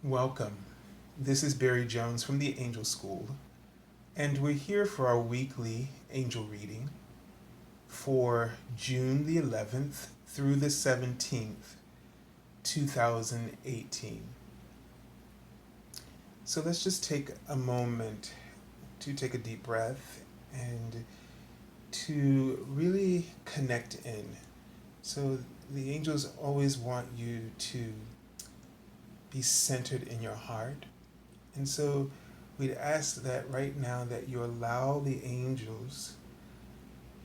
Welcome. This is Barry Jones from the Angel School, and we're here for our weekly angel reading for June the 11th through the 17th, 2018. So let's just take a moment to take a deep breath and to really connect in. So the angels always want you to be centered in your heart. And so we'd ask that right now that you allow the angels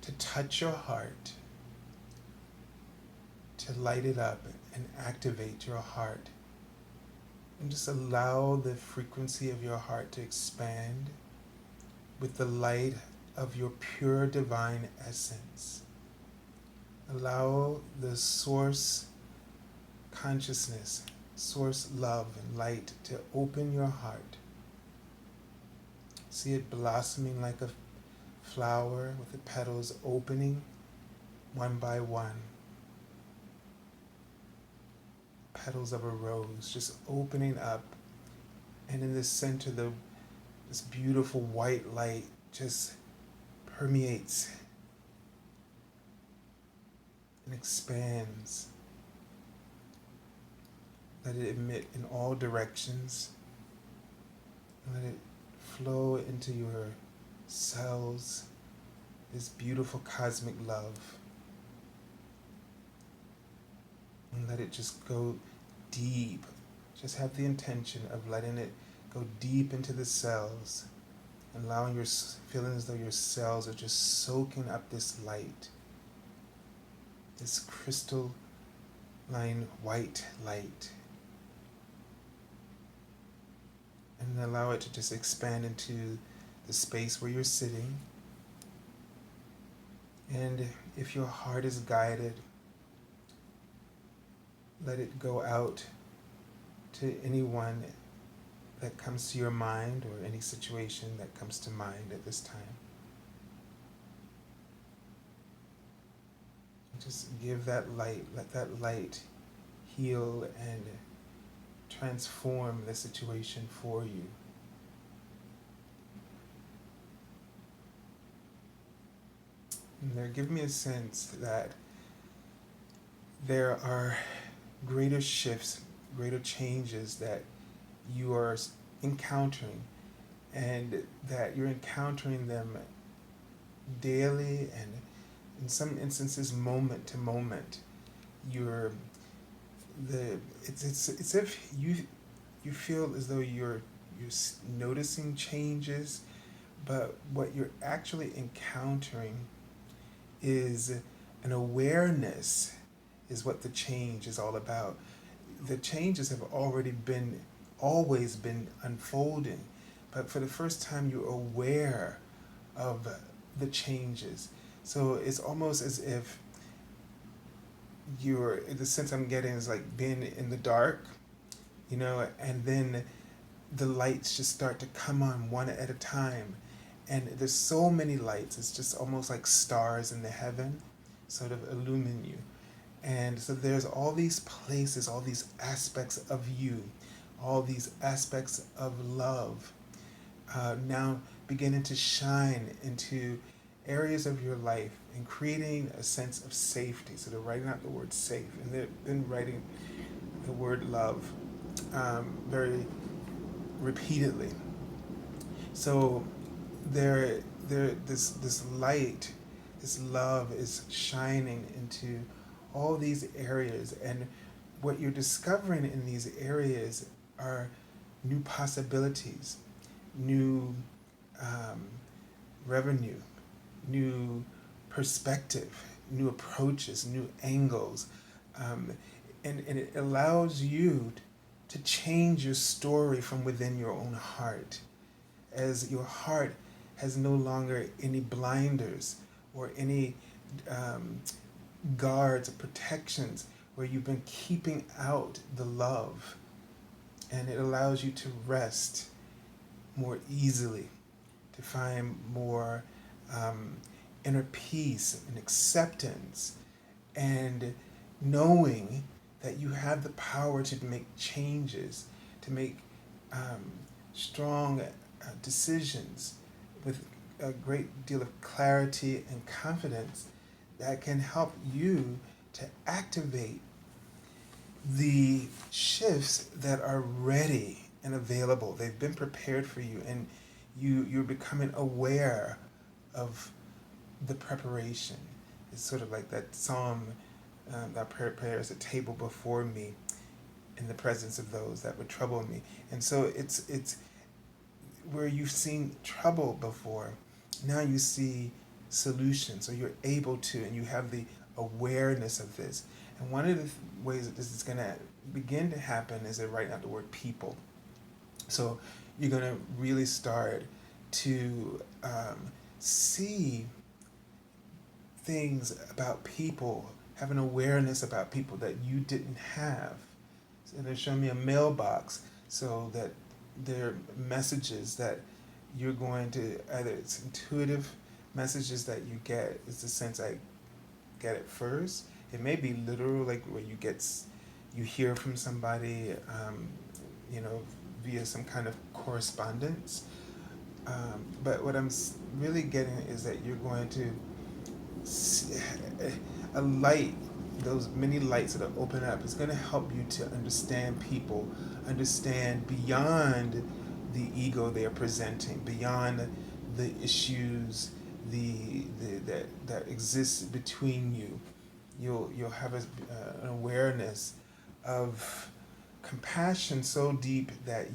to touch your heart, to light it up and activate your heart. And just allow the frequency of your heart to expand with the light of your pure divine essence. Allow the source consciousness, source love and light to open your heart. See it blossoming like a flower with the petals opening one by one. Petals of a rose just opening up, and in the center this beautiful white light just permeates and expands. Let it emit in all directions. Let it flow into your cells, this beautiful cosmic love. And let it just go deep. Just have the intention of letting it go deep into the cells, allowing feeling as though your cells are just soaking up this light, this crystalline white light. And allow it to just expand into the space where you're sitting. And if your heart is guided, let it go out to anyone that comes to your mind or any situation that comes to mind at this time. Just give that light, let that light heal and transform the situation for you. And they're giving me a sense that there are greater shifts, greater changes that you are encountering, and that you're encountering them daily and in some instances moment to moment. It's if you feel as though you're noticing changes, but what you're actually encountering is an awareness is what the change is all about. The changes have always been unfolding, but for the first time you're aware of the changes. So it's almost as if the sense I'm getting is like being in the dark, and then the lights just start to come on one at a time. And there's so many lights, it's just almost like stars in the heaven sort of illumine you. And so there's all these places, all these aspects of you, all these aspects of love now beginning to shine into areas of your life and creating a sense of safety. So they're writing out the word safe, and they're then writing the word love very repeatedly. So this light, this love is shining into all these areas, and what you're discovering in these areas are new possibilities, new revenue, new perspective, new approaches, new angles, and it allows you to change your story from within your own heart, as your heart has no longer any blinders or any guards or protections where you've been keeping out the love, and it allows you to rest more easily, to find more inner peace and acceptance, and knowing that you have the power to make changes, to make strong decisions with a great deal of clarity and confidence that can help you to activate the shifts that are ready and available. They've been prepared for you, and you're becoming aware of the preparation. It's sort of like that psalm, that prepares a table before me in the presence of those that would trouble me. And so it's where you've seen trouble before, now you see solutions, or you're able to, and you have the awareness of this. And one of the ways that this is going to begin to happen is that right now the word people. So you're going to really start to see things about people, have an awareness about people that you didn't have. So they're showing me a mailbox, so that there are messages that you're going to, either it's intuitive messages that you get, it's the sense I get it first. It may be literal, like where you hear from somebody, via some kind of correspondence. But what I'm really getting is that you're going to see a light, those many lights that are open up, is going to help you to understand people, understand beyond the ego they are presenting, beyond the issues that exist between you. You'll have an awareness of compassion so deep that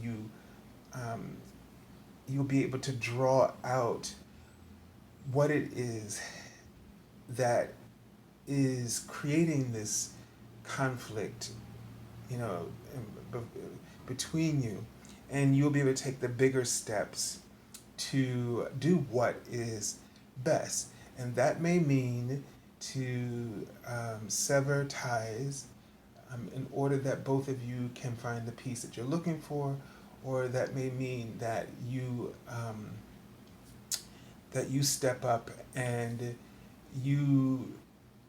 you'll be able to draw out what it is that is creating this conflict, between you, and you'll be able to take the bigger steps to do what is best, and that may mean to sever ties in order that both of you can find the peace that you're looking for, or that may mean that you step up and you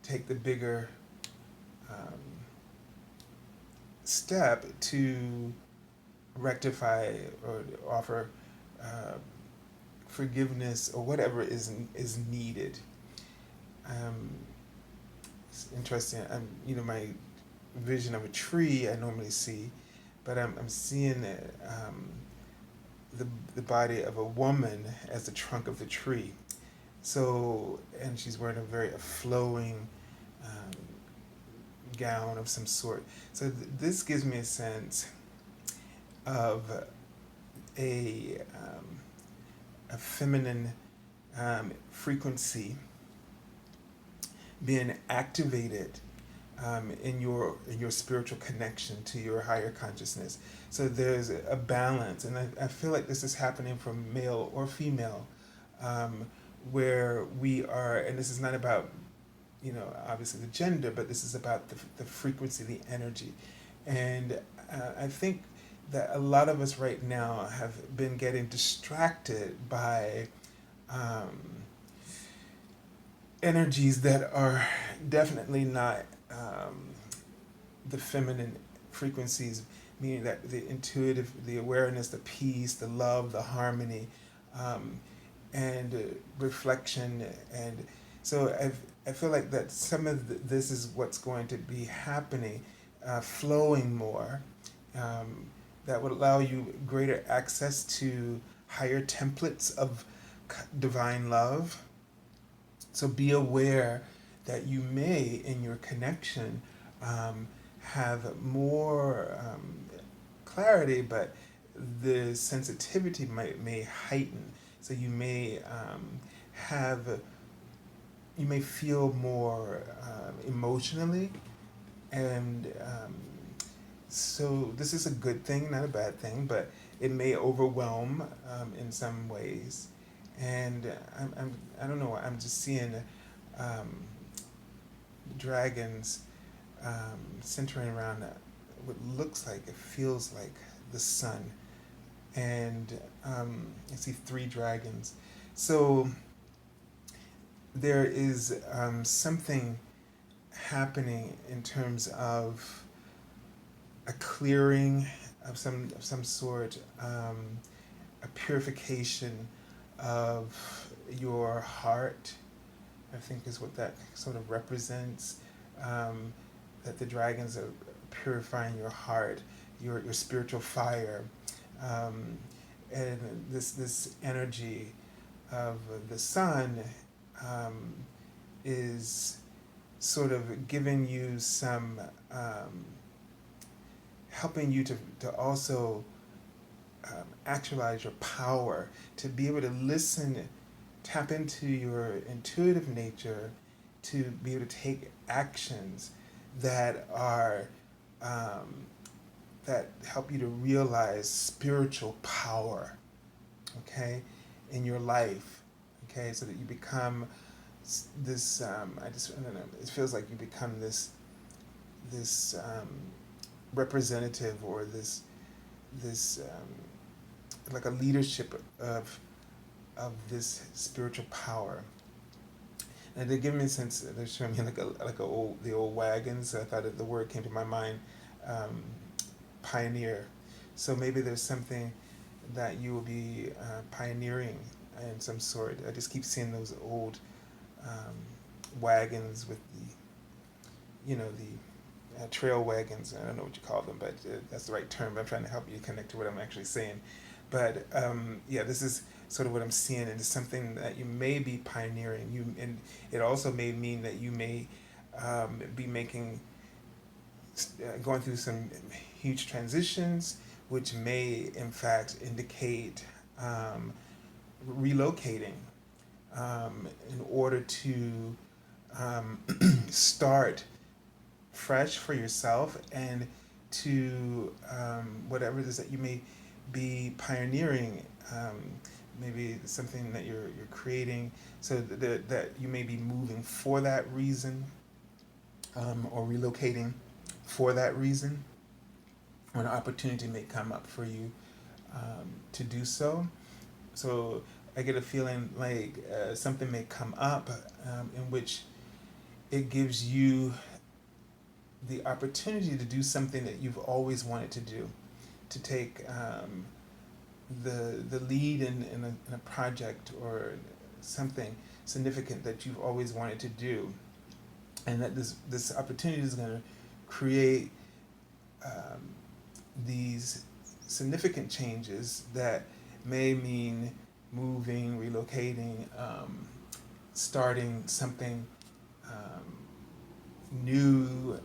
take the bigger step to rectify or offer forgiveness or whatever is needed. It's interesting. My vision of a tree I normally see, but I'm seeing the body of a woman as the trunk of the tree. So, and she's wearing a flowing gown of some sort. So this gives me a sense of a feminine frequency being activated in your spiritual connection to your higher consciousness. So there's a balance, and I feel like this is happening from male or female, where we are, and this is not about, obviously the gender, but this is about the frequency, the energy. And I think that a lot of us right now have been getting distracted by energies that are definitely not the feminine frequencies, meaning that the intuitive, the awareness, the peace, the love, the harmony, and reflection. And so I feel like that some of this is what's going to be happening, flowing more, that would allow you greater access to higher templates of divine love. So be aware that you may, in your connection, have more clarity, but the sensitivity may heighten. So you may feel more emotionally, and so this is a good thing, not a bad thing, but it may overwhelm in some ways. And I don't know, I'm just seeing dragons centering around what looks like, it feels like the sun. And I see 3 dragons. So there is something happening in terms of a clearing, of some sort, a purification of your heart, I think is what that sort of represents. That the dragons are purifying your heart, your spiritual fire, um, and this energy of the sun um, is sort of giving you some, helping you to also actualize your power, to be able to listen, tap into your intuitive nature, to be able to take actions that are um, that help you to realize spiritual power, okay, in your life, okay, so that you become this. I don't know. It feels like you become this representative, or this like a leadership of this spiritual power. And they give me a sense. They're showing me like the old wagons. I thought the word came to my mind, um, pioneer. So maybe there's something that you will be pioneering in some sort. I just keep seeing those old um, wagons with the trail wagons. I don't know what you call them, but that's the right term. I'm trying to help you connect to what I'm actually saying. But yeah, this is sort of what I'm seeing, and it's something that you may be pioneering. And it also may mean that you may be making, going through some huge transitions, which may in fact indicate relocating in order to start fresh for yourself, and to whatever it is that you may be pioneering, maybe something that you're creating, so that you may be moving for that reason, or relocating for that reason, or an opportunity may come up for you to do so. So I get a feeling like something may come up in which it gives you the opportunity to do something that you've always wanted to do, to take the lead in a project, or something significant that you've always wanted to do, and that this opportunity is going to create um, these significant changes that may mean moving, relocating, starting something um, new,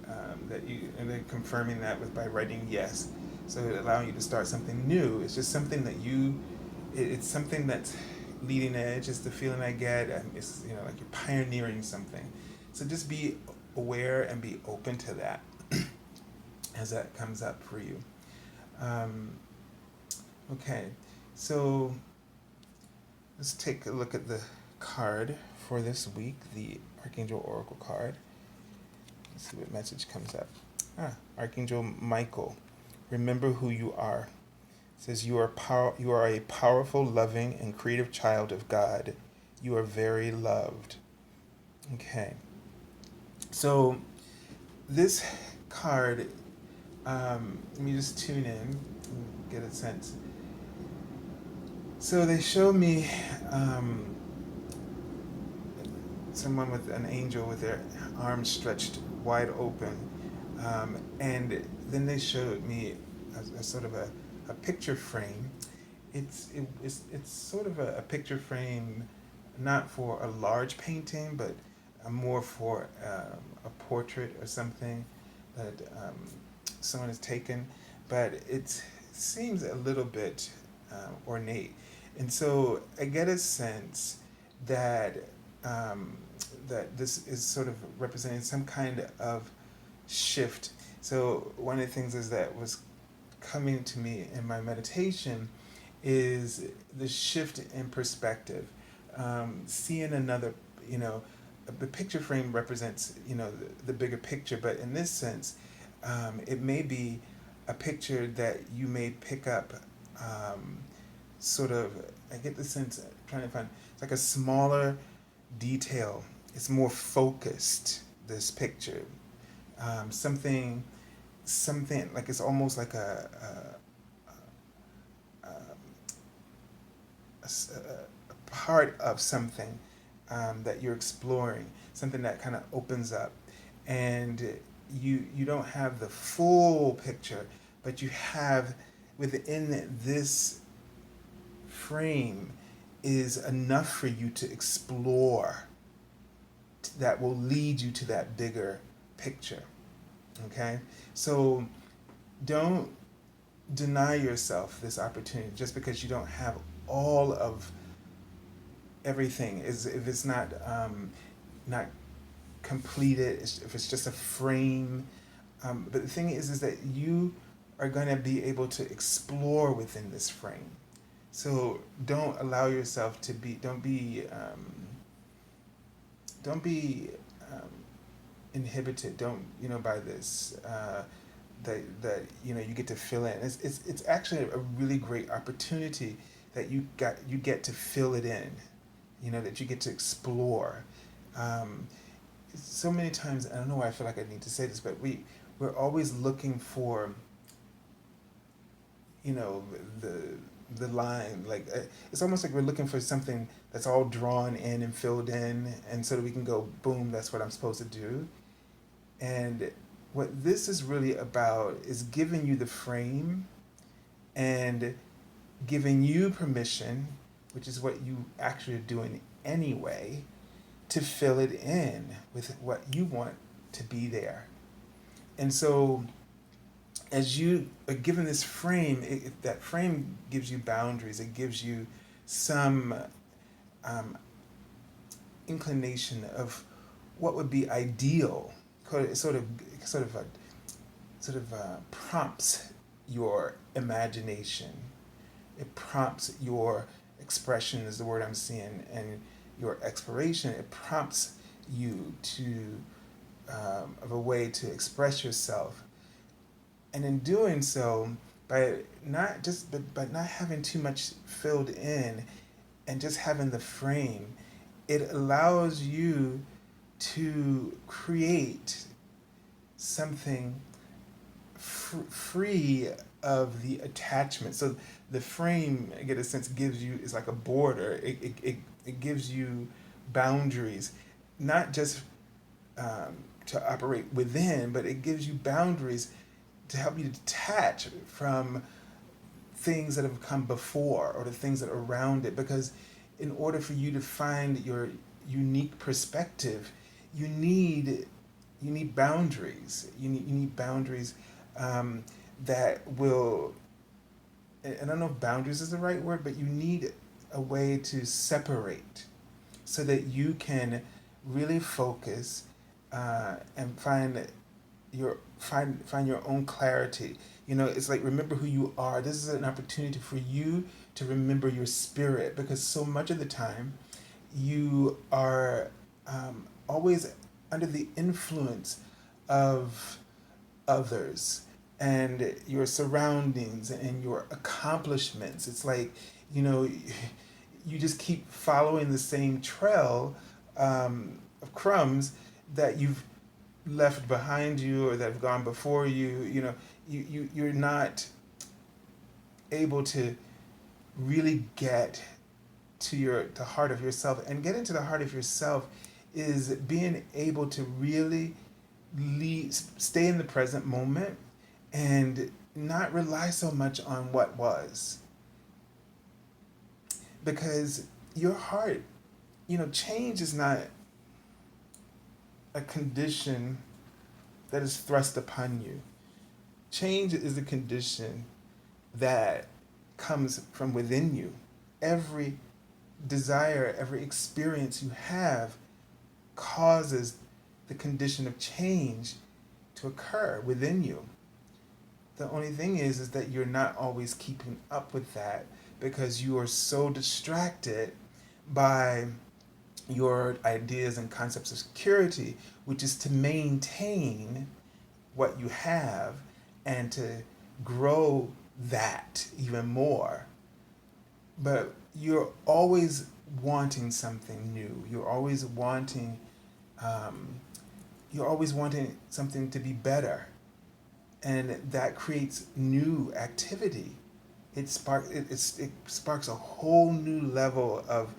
that you, and then confirming that with by writing yes. So allowing you to start something new. It's just something that it's something that's leading edge. It's the feeling I get. It's like you're pioneering something. So just be aware and be open to that as that comes up for you. Um, okay, so let's take a look at the card for this week, the Archangel Oracle card. Let's see what message comes up. Archangel Michael, remember who you are. It says you are a powerful, loving, and creative child of God. You are very loved. Okay. So this card, let me just tune in and get a sense. So they show me someone with an angel with their arms stretched wide open, and then they showed me a sort of a picture frame. It's sort of a picture frame, not for a large painting, but more for a portrait or something that someone has taken, but it seems a little bit ornate, and so I get a sense that that this is sort of representing some kind of shift. So one of the things is that was coming to me in my meditation is the shift in perspective, seeing another, the picture frame represents, the bigger picture, but in this sense, it may be a picture that you may pick up, sort of, I get the sense, trying to find, it's like a smaller detail. It's more focused, this picture. Something like it's almost like a part of something that you're exploring, something that kind of opens up, and you don't have the full picture, but you have within this frame is enough for you to explore that will lead you to that bigger picture. Okay? So don't deny yourself this opportunity just because you don't have all of everything. Is if it's not completed, if it's just a frame. But the thing is that you are going to be able to explore within this frame. So don't allow yourself to be. Don't be inhibited. Don't by this. That you get to fill in. It's actually a really great opportunity that you get to fill it in. That you get to explore. So many times, I don't know why I feel like I need to say this, but we're always looking for the line, like it's almost like we're looking for something that's all drawn in and filled in, and so that we can go boom, that's what I'm supposed to do. And what this is really about is giving you the frame and giving you permission, which is what you actually are doing anyway, to fill it in with what you want to be there. And so as you are given this frame, that frame gives you boundaries. It gives you some inclination of what would be ideal. It sort of prompts your imagination. It prompts your expression is the word I'm seeing, and your exploration. It prompts you to of a way to express yourself, and in doing so, by not having too much filled in, and just having the frame, it allows you to create something free of the attachment. So the frame, I get a sense, gives you is like a border. It gives you boundaries, not just to operate within, but it gives you boundaries to help you to detach from things that have come before or the things that are around it. Because in order for you to find your unique perspective, you need boundaries. You need boundaries that will. And I don't know if boundaries is the right word, but you need a way to separate so that you can really focus and find your own clarity. It's like, remember who you are. This is an opportunity for you to remember your spirit, because so much of the time you are always under the influence of others and your surroundings and your accomplishments. It's like, you just keep following the same trail of crumbs that you've left behind you or that have gone before you. You're not able to really get to the heart of yourself. And getting to the heart of yourself is being able to really stay in the present moment and not rely so much on what was. Because your heart, change is not a condition that is thrust upon you. Change is a condition that comes from within you. Every desire, every experience you have causes the condition of change to occur within you. The only thing is that you're not always keeping up with that because you are so distracted by your ideas and concepts of security, which is to maintain what you have and to grow that even more. But you're always wanting something new. You're always wanting something to be better. And that creates new activity it sparks a whole new level of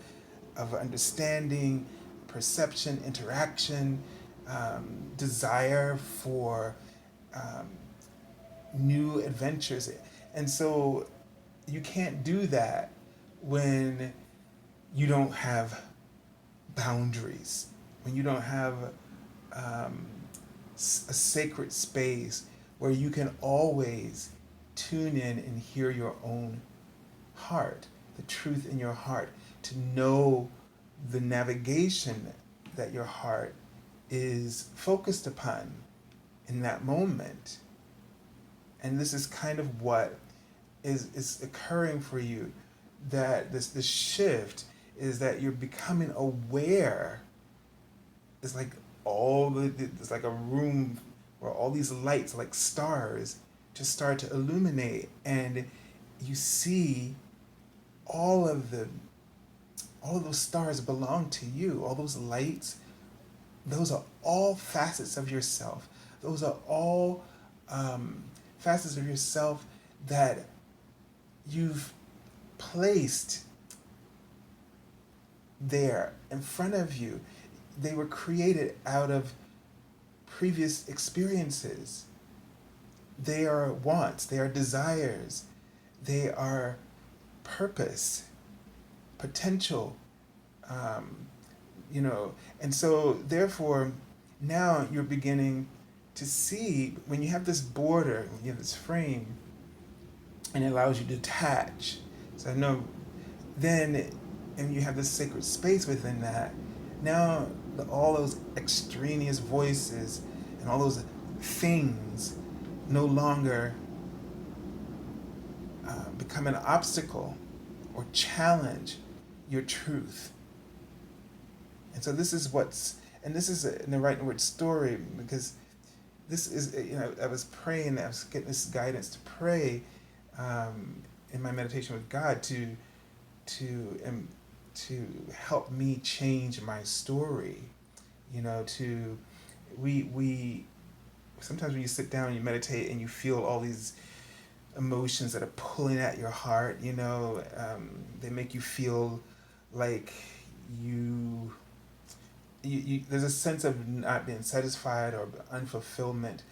understanding, perception, interaction, desire for um, new adventures. And so you can't do that when you don't have boundaries, when you don't have um, a sacred space where you can always tune in and hear your own heart, the truth in your heart, to know the navigation that your heart is focused upon in that moment. And this is kind of what is occurring for you, that this shift is that you're becoming aware. It's like it's like a room where all these lights like stars just start to illuminate, and you see all of the all of those stars belong to you. All those lights, those are all facets of yourself. Those are all facets of yourself that you've placed there in front of you. They were created out of previous experiences. They are wants, they are desires, they are purpose, potential, um, and so therefore now you're beginning to see, when you have this border, when you have this frame, and it allows you to detach. So I know then, and you have this sacred space within that. Now all those extraneous voices and all those things no longer become an obstacle or challenge your truth. And so this is and this is in the right word story, because this is, I was praying, I was getting this guidance to pray in my meditation with God to help me change my story. We sometimes when you sit down and you meditate and you feel all these emotions that are pulling at your heart, they make you feel like there's a sense of not being satisfied or unfulfillment,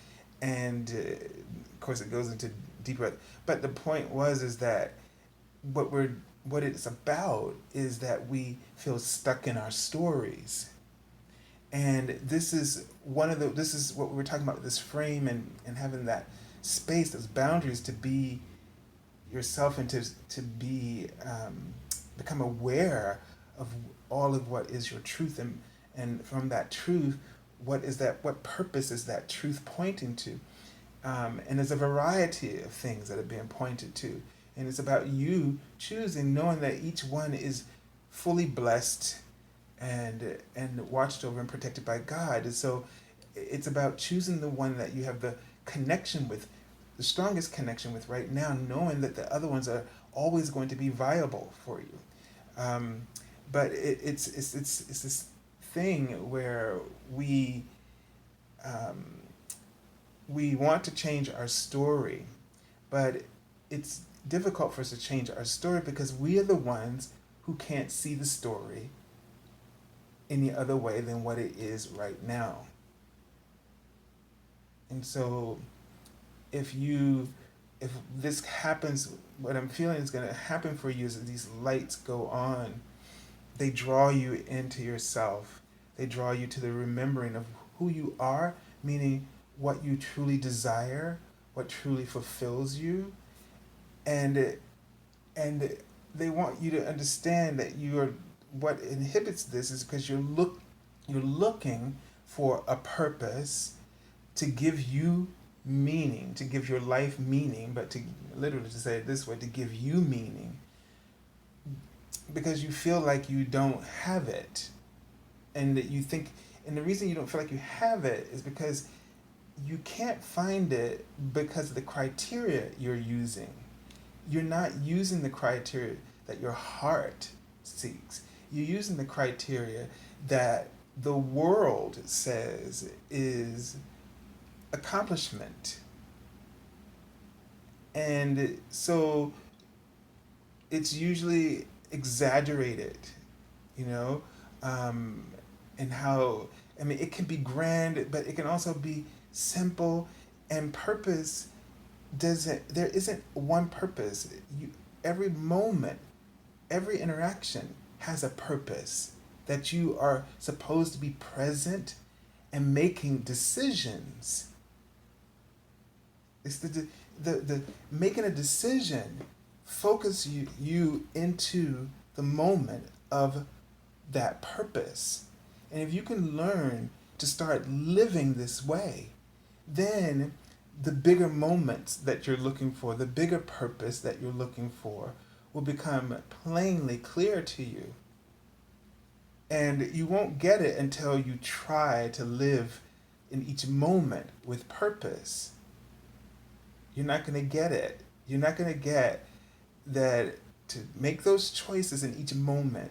and of course it goes into deeper. But the point is that what it's about is that we feel stuck in our stories, and this is what we were talking about, this frame, and having that space, those boundaries, to be yourself, and to be become aware of all of what is your truth, and from that truth, what purpose is that truth pointing to? And there's a variety of things that are being pointed to, and it's about you choosing, knowing that each one is fully blessed and watched over and protected by God. And so it's about choosing the one that you have the connection with, the strongest connection with right now, knowing that the other ones are always going to be viable for you. But it's this thing where we want to change our story, but it's difficult for us to change our story because we are the ones who can't see the story any other way than what it is right now. And so if this happens, what I'm feeling is going to happen for you is that these lights go on. They draw you into yourself. They draw you to the remembering of who you are, meaning what you truly desire, what truly fulfills you. And they want you to understand that what inhibits this is because you're looking for a purpose to give you meaning, to give your life meaning, but to literally, to say it this way, to give you meaning, because you feel like you don't have it, and that you think, and the reason you don't feel like you have it is because you can't find it because of the criteria you're using. You're not using the criteria that your heart seeks. You're using the criteria that the world says is accomplishment. And so it's usually exaggerated, you know, um, and how, I mean, it can be grand, but it can also be simple. And purpose doesn't, there isn't one purpose. You, every moment, every interaction has a purpose, that you are supposed to be present and making decisions. It's the making a decision focus you into the moment of that purpose. And if you can learn to start living this way, then the bigger moments that you're looking for, the bigger purpose that you're looking for, will become plainly clear to you. And you won't get it until you try to live in each moment with purpose. You're not going to get it. You're not going to get that to make those choices in each moment.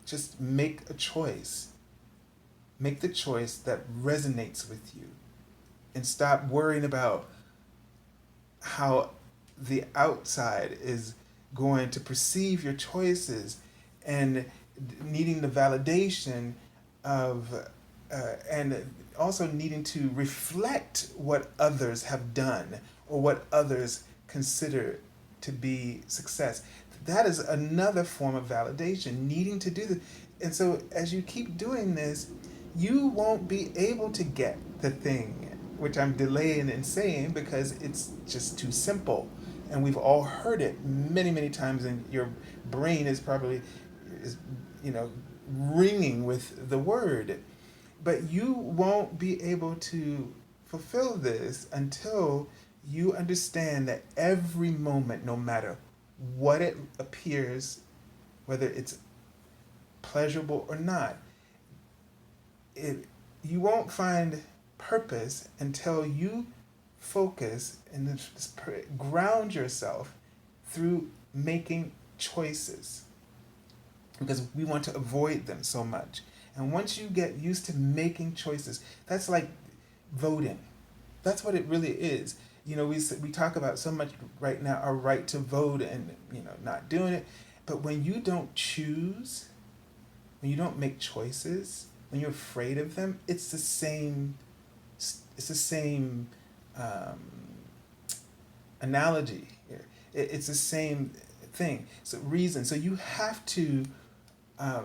Just make a choice. Make the choice that resonates with you. And stop worrying about how the outside is going to perceive your choices and needing the validation of, and also needing to reflect what others have done or what others consider to be success. That is another form of validation, needing to do this. And so as you keep doing this, you won't be able to get the thing, which I'm delaying and saying because it's just too simple. And we've all heard it many, many times, and your brain is probably, is, you know, ringing with the word. But you won't be able to fulfill this until you understand that every moment, no matter what it appears, whether it's pleasurable or not, it, you won't find purpose until you focus and ground yourself through making choices, because we want to avoid them so much. And once you get used to making choices, that's like voting. That's what it really is. You know, we talk about so much right now our right to vote and, you know, not doing it. But when you don't choose, when you don't make choices, when you're afraid of them, it's the same. It's the same um, analogy here. It's the same thing. So reason. So you have to uh,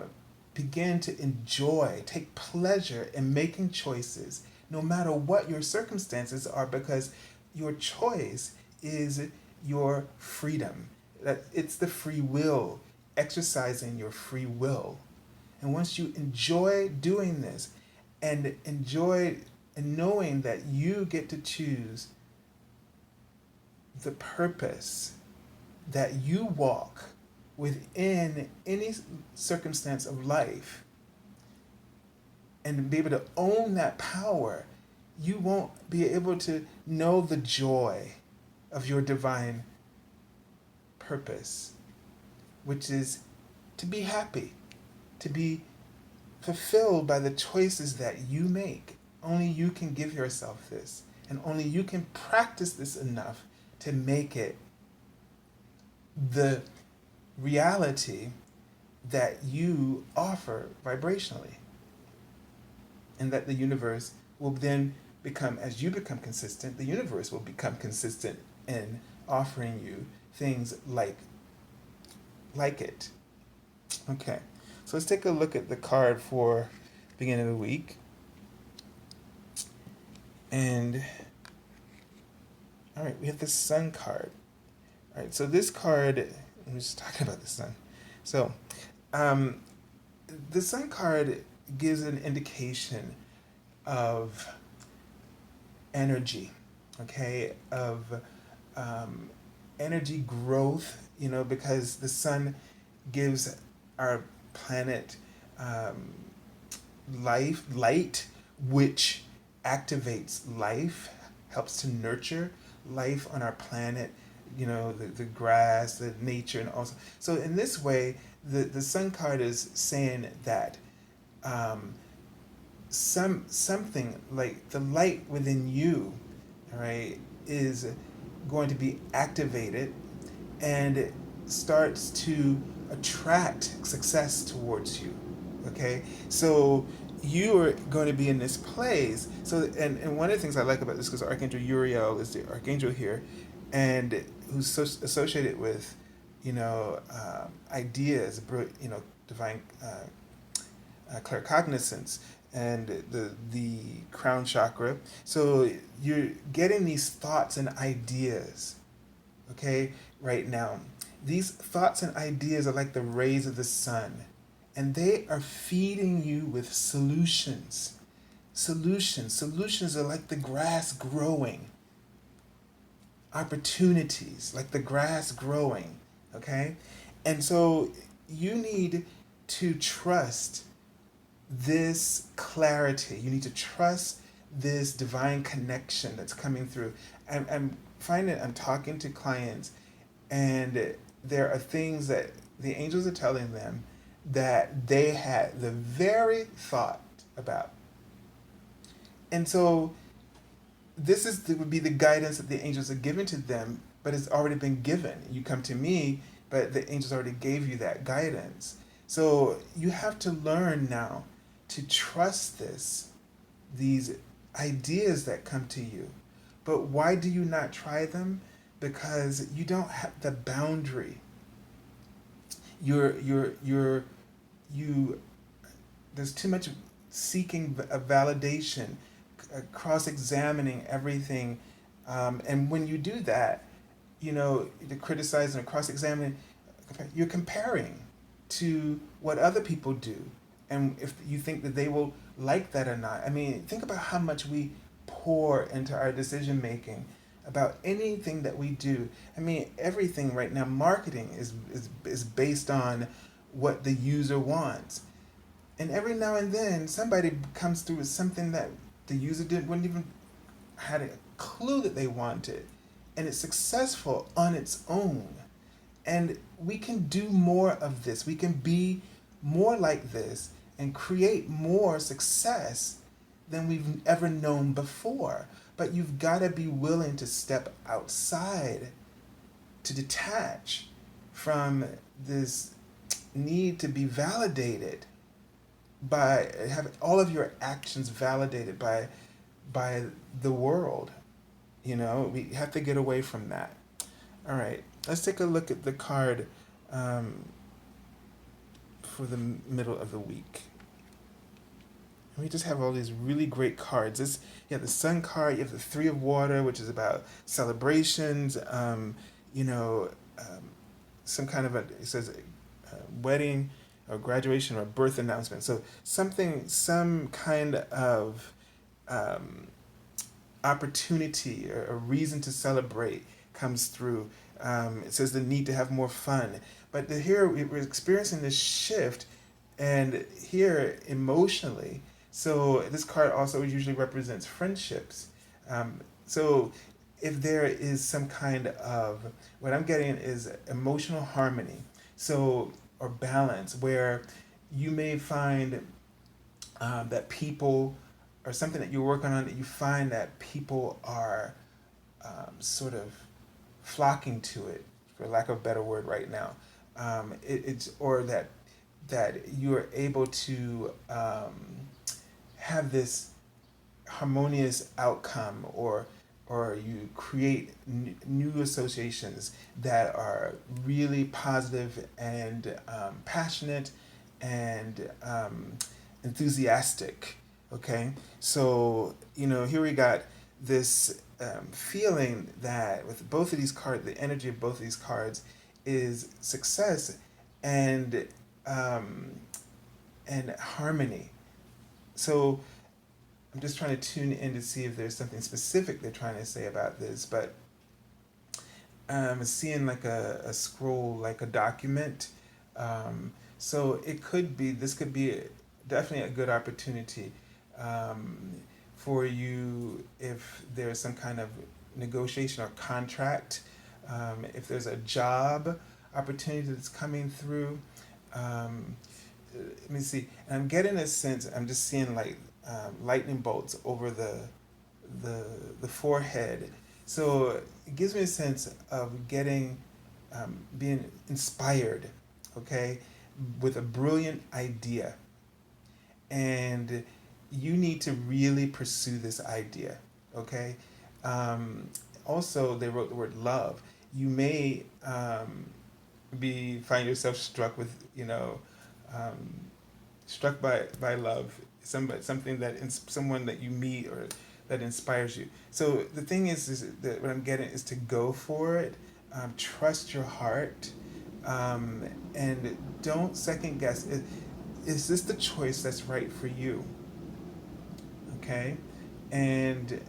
begin to enjoy, take pleasure in making choices, no matter what your circumstances are, because your choice is your freedom. That it's the free will, exercising your free will. And once you enjoy doing this and enjoy and knowing that you get to choose the purpose that you walk within any circumstance of life, and be able to own that power, you won't be able to know the joy of your divine purpose, which is to be happy, to be fulfilled by the choices that you make. Only you can give yourself this, and only you can practice this enough to make it the reality that you offer vibrationally. And that the universe will then become, as you become consistent, the universe will become consistent in offering you things like it. Okay, so let's take a look at the card for beginning of the week. And all right, we have the Sun card. All right, so this card, I'm just talking about the Sun. So, the Sun card gives an indication of energy, okay, of energy growth, you know, because the Sun gives our planet light, which activates life, helps to nurture life on our planet, you know, the grass, the nature, and also. So in this way, the Sun card is saying that something like the light within you, all right, is going to be activated, and starts to attract success towards you. Okay, so you are going to be in this place. So, and one of the things I like about this, because Archangel Uriel is the archangel here, and who's associated with, ideas, divine claircognizance, and the crown chakra. So you're getting these thoughts and ideas, okay, right now. These thoughts and ideas are like the rays of the sun, and they are feeding you with solutions. Solutions are like the grass growing. Opportunities, like the grass growing, okay? And so you need to trust this clarity. You need to trust this divine connection that's coming through. I'm finding I'm talking to clients, and there are things that the angels are telling them that they had the very thought about. And so would be the guidance that the angels are giving to them, but it's already been given. You come to me, but the angels already gave you that guidance. So you have to learn now to trust these ideas that come to you. But why do you not try them? Because you don't have the boundary. You there's too much seeking a validation, cross-examining everything, and when you do that, the criticizing and cross-examining, you're comparing to what other people do, and if you think that they will like that or not. I mean, think about how much we pour into our decision making about anything that we do. I mean, everything right now, marketing is based on what the user wants. And every now and then, somebody comes through with something that the user wouldn't even had a clue that they wanted, and it's successful on its own. And we can do more of this. We can be more like this and create more success than we've ever known before. But you've got to be willing to step outside, to detach from this need to be validated by having all of your actions validated by the world. We have to get away from that. All right, let's take a look at the card for the middle of the week. And we just have all these really great cards. You have the Sun card, you have the Three of Water, which is about celebrations, some kind of it says wedding or graduation or birth announcement. So some kind of opportunity or a reason to celebrate comes through. It says the need to have more fun. But here we're experiencing this shift, and here emotionally. So this card also usually represents friendships. So if there is some kind of, what I'm getting is emotional harmony. So, or balance, where you may find that people, or something that you're working on, that you find that people are sort of flocking to it, for lack of a better word right now. It's or that you're able to have this harmonious outcome, or you create new associations that are really positive and passionate and enthusiastic. Okay, so here we got this feeling that with both of these cards, the energy of both of these cards is success and harmony. So I'm just trying to tune in to see if there's something specific they're trying to say about this, but I'm seeing like a scroll, like a document. So this could be definitely a good opportunity for you if there's some kind of negotiation or contract, if there's a job opportunity that's coming through. Let me see. And I'm getting a sense, I'm just seeing like lightning bolts over the forehead. So it gives me a sense of getting being inspired, okay, with a brilliant idea. And you need to really pursue this idea, okay? Um, Also, they wrote the word love. You may find yourself struck with, um, struck by love, something that someone that you meet or that inspires you. So the thing is that what I'm getting is to go for it, trust your heart, um, and don't second guess. Is this the choice that's right for you? Okay, and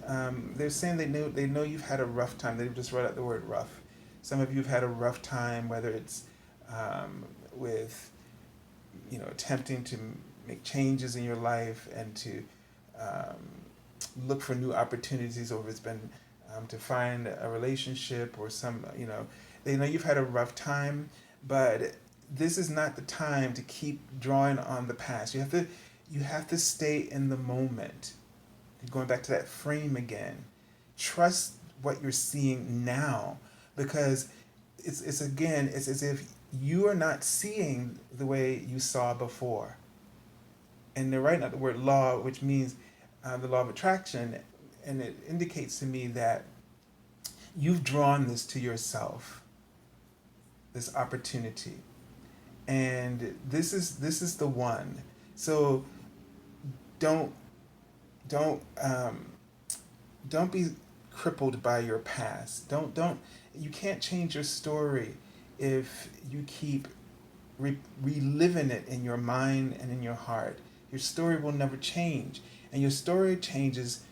they're saying they know you've had a rough time. They just wrote out the word rough. Some of you have had a rough time, whether it's with attempting to make changes in your life and to um, look for new opportunities, or it's been to find a relationship or they know you've had a rough time, but this is not the time to keep drawing on the past. You have to stay in the moment. Going back to that frame again, trust what you're seeing now, because it's as if you are not seeing the way you saw before. And they're writing out the word law, which means the law of attraction, and it indicates to me that you've drawn this to yourself, this opportunity, and this is the one. So don't don't don't be crippled by your past. Don't You can't change your story if you keep reliving it in your mind and in your heart. Your story will never change, and your story changes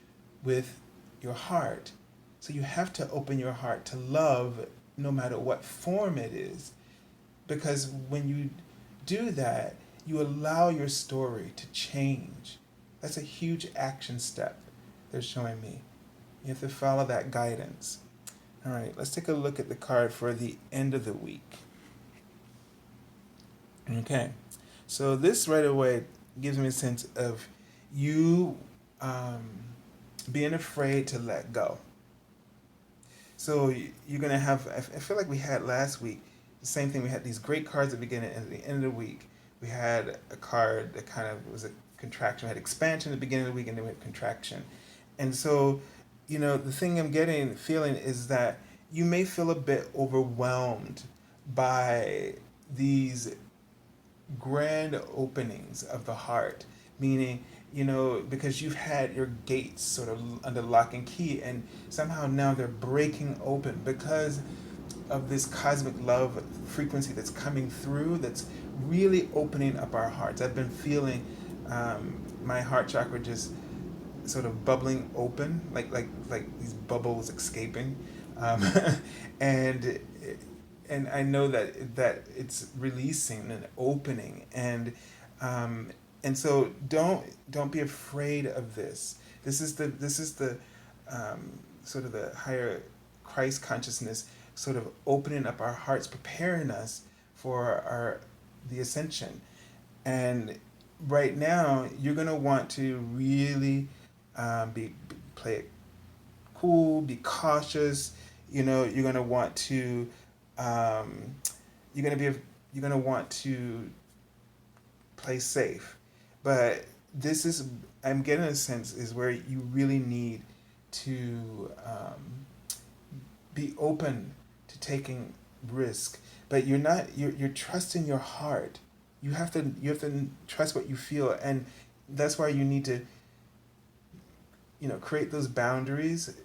with your heart. So you have to open your heart to love, no matter what form it is, because when you do that, you allow your story to change. That's a huge action step they're showing me. You have to follow that guidance. All right, let's take a look at the card for the end of the week. Okay, so this right away gives me a sense of you um, being afraid to let go. So you're going to have, I feel like we had last week, the same thing. We had these great cards at the beginning and at the end of the week. We had a card that kind of was a contraction. We had expansion at the beginning of the week, and then we had contraction. And so, the thing I'm feeling is that you may feel a bit overwhelmed by these grand openings of the heart, meaning, because you've had your gates sort of under lock and key, and somehow now they're breaking open because of this cosmic love frequency that's coming through, that's really opening up our hearts. I've been feeling my heart chakra just sort of bubbling open, like these bubbles escaping, um, and and I know that it's releasing and opening, and so don't be afraid of this. This is the sort of the higher Christ consciousness sort of opening up our hearts, preparing us for the ascension. And right now, you're gonna want to really play it cool, be cautious. You're gonna want to um, you're gonna want to play safe. But this is, I'm getting a sense, is where you really need to be open to taking risk. But you're trusting your heart. You have to trust what you feel, and that's why you need to create those boundaries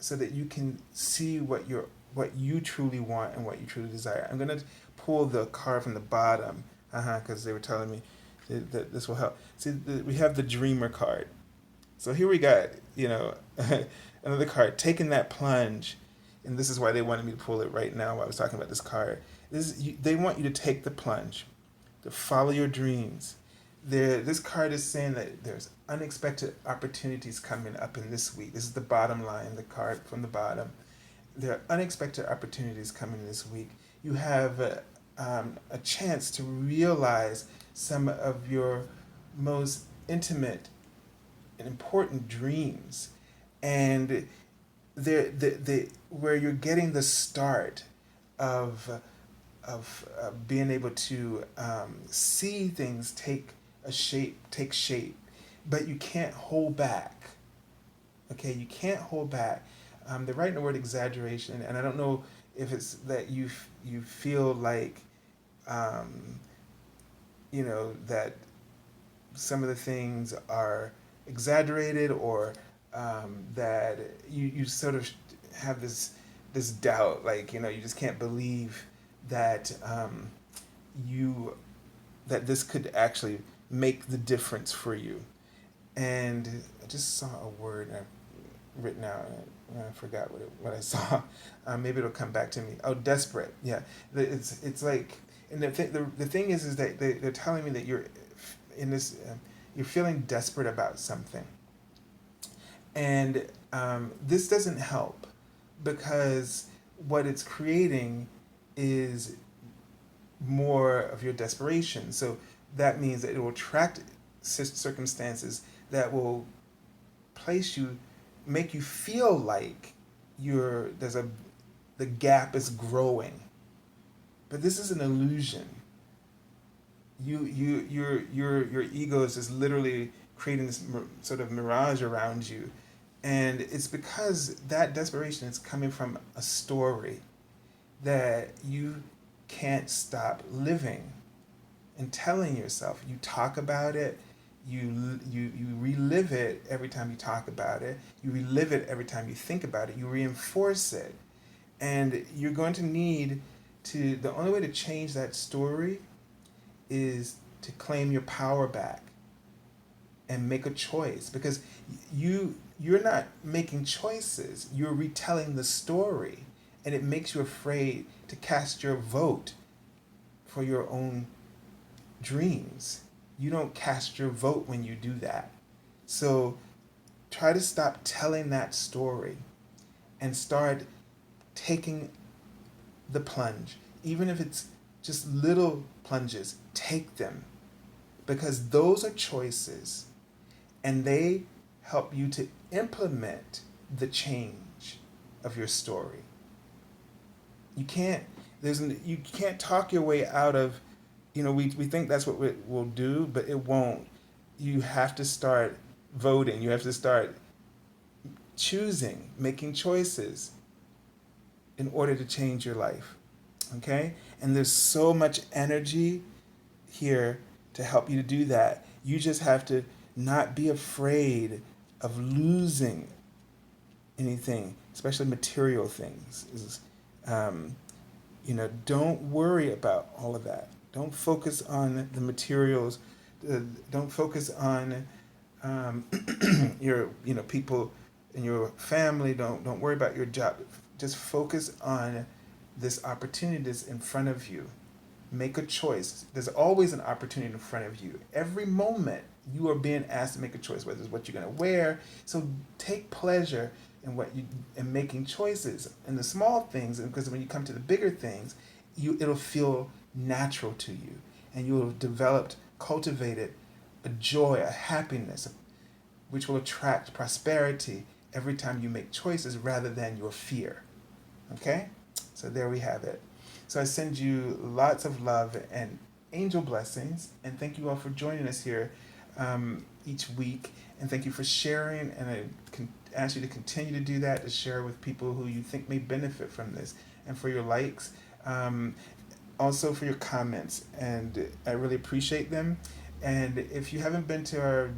so that you can see what you truly want and what you truly desire. I'm gonna pull the card from the bottom, because they were telling me that this will help. See, we have the Dreamer card. So here we got another card, taking that plunge, and this is why they wanted me to pull it right now while I was talking about this card. They want you to take the plunge, to follow your dreams. This card is saying that there's unexpected opportunities coming up in this week. This is the bottom line, the card from the bottom. There are unexpected opportunities coming this week. You have a chance to realize some of your most intimate and important dreams, and where you're getting the start of being able to see things take shape, but you can't hold back. Okay, you can't hold back. They're writing the word exaggeration, and I don't know if it's that you feel like um, that some of the things are exaggerated, or that you sort of have this doubt, like you just can't believe that you that this could actually make the difference for you. And I just saw a word written out. And I forgot what I saw. Maybe it'll come back to me. Oh, desperate. Yeah, it's like, and the thing is that they're telling me that you're in this. You're feeling desperate about something, and this doesn't help, because what it's creating is more of your desperation. So that means that it will attract circumstances that will place you, make you feel like the gap is growing, but this is an illusion. Your ego is just literally creating this sort of mirage around you, and it's because that desperation is coming from a story that you can't stop living and telling yourself. You talk about it, you relive it every time you talk about it, you relive it every time you think about it, you reinforce it. And you're going to need to, the only way to change that story is to claim your power back and make a choice, because you're not making choices, you're retelling the story, and it makes you afraid to cast your vote for your own dreams. You don't cast your vote when you do that. So try to stop telling that story and start taking the plunge. Even if it's just little plunges, take them, because those are choices, and they help you to implement the change of your story. You can't you can't talk your way out of, we think that's what we'll do, but it won't. You have to start voting. You have to start choosing, making choices in order to change your life. Okay? And there's so much energy here to help you to do that. You just have to not be afraid of losing anything, especially material things. Don't worry about all of that. Don't focus on the materials. Don't focus on your people in your family. Don't worry about your job. Just focus on this opportunity that's in front of you. Make a choice. There's always an opportunity in front of you. Every moment you are being asked to make a choice, whether it's what you're going to wear. So take pleasure in making choices in the small things, because when you come to the bigger things, it'll feel natural to you, and you will have developed, cultivated a joy, a happiness, which will attract prosperity every time you make choices rather than your fear. Okay? So there we have it. So I send you lots of love and angel blessings, and thank you all for joining us here each week, and thank you for sharing, and I can ask you to continue to do that, to share with people who you think may benefit from this, and for your likes, also for your comments, and I really appreciate them. And if you haven't been to our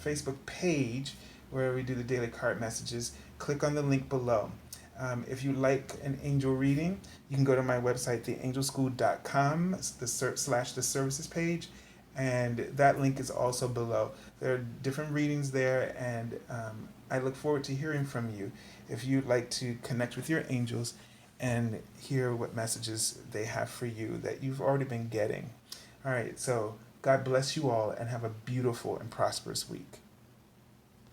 Facebook page where we do the daily card messages, click on the link below. If you like an angel reading, you can go to my website, theangelschool.com, the services page, and that link is also below. There are different readings there, and I look forward to hearing from you if you'd like to connect with your angels and hear what messages they have for you that you've already been getting. All right, so God bless you all, and have a beautiful and prosperous week.